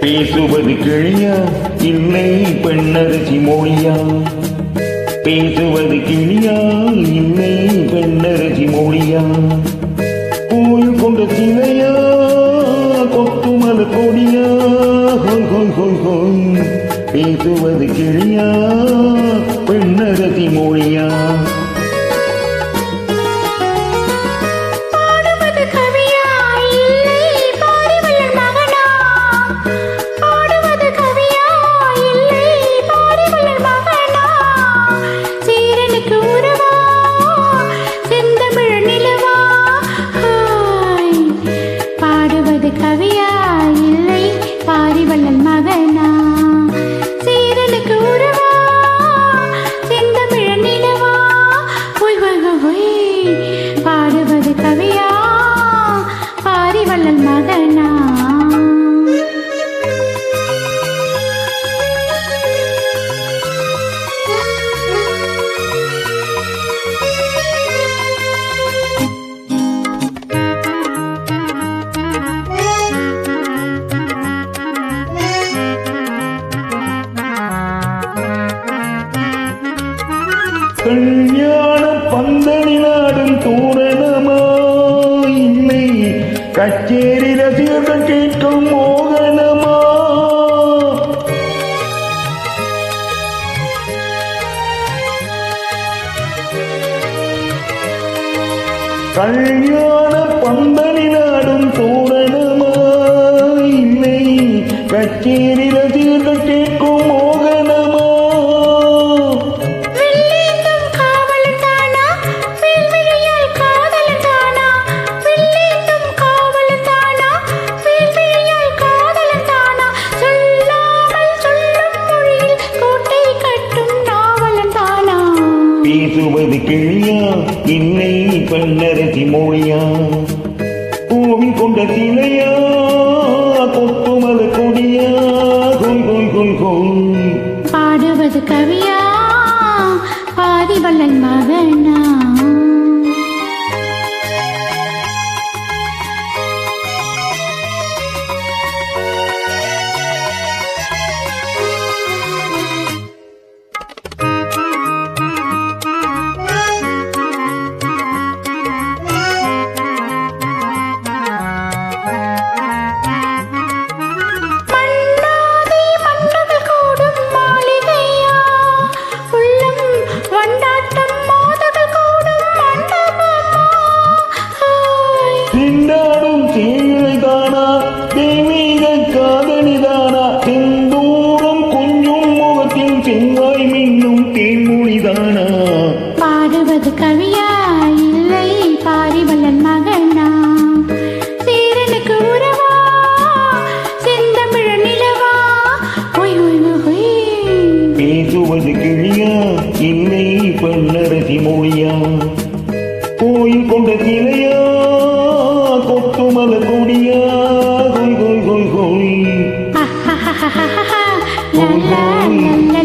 பேசுவது கிளியா இல்லை பெண்ணரசி மொழியா? பேசுவது கிளியா இல்லை பெண்ணரசி மொழியா? கோயில் கொண்ட சிலையா கொத்துமல கொடியா? பேசுவது கிளியா பெண்ணரசி மொழியா? கவியா இல்லை பாரிவள்ளல் மகனா? சீரனுக்கு உறவா செந்தமிழ் நிலவா? பாடுவது கவியா பாரிவள்ளல் மகனா? கல்யாண பந்தலில் ஆடும் தோரணமா இல்லை கச்சேரி ரசிகர்கள் கேட்கும் மோகனமா? கல்யாண பந்தலில் ஆடும் தோரணமா இல்லை கச்சேரி ரசிகர்கள் கேட்கும் மோகனமா? பேசுவது கிளியா இல்லை பெண்ணரசி மொழியா? கோவில் கொண்ட சிலையா கொத்துமல கொடியா? பாடுவது கவியா பாரிவள்ளல் மகனா? திண்டாடும் தேவைதானா தெய்வீக காதலிதானா? செந்தூரம் கொஞ்சம் முகத்தில் செவ்வாய் மின்னும் தேன்மொழிதானா? பாடுவது கவியா இல்லை பாரிவள்ளல் மகனா? சீரனுக்கு உறவா செந்தமிழ் நிலவா? பேசுவது கிளியா இல்லை பெண்ணரசி மொழியா? கோயில் கொண்ட சிலையா கொத்துமல கொடியா? la la la la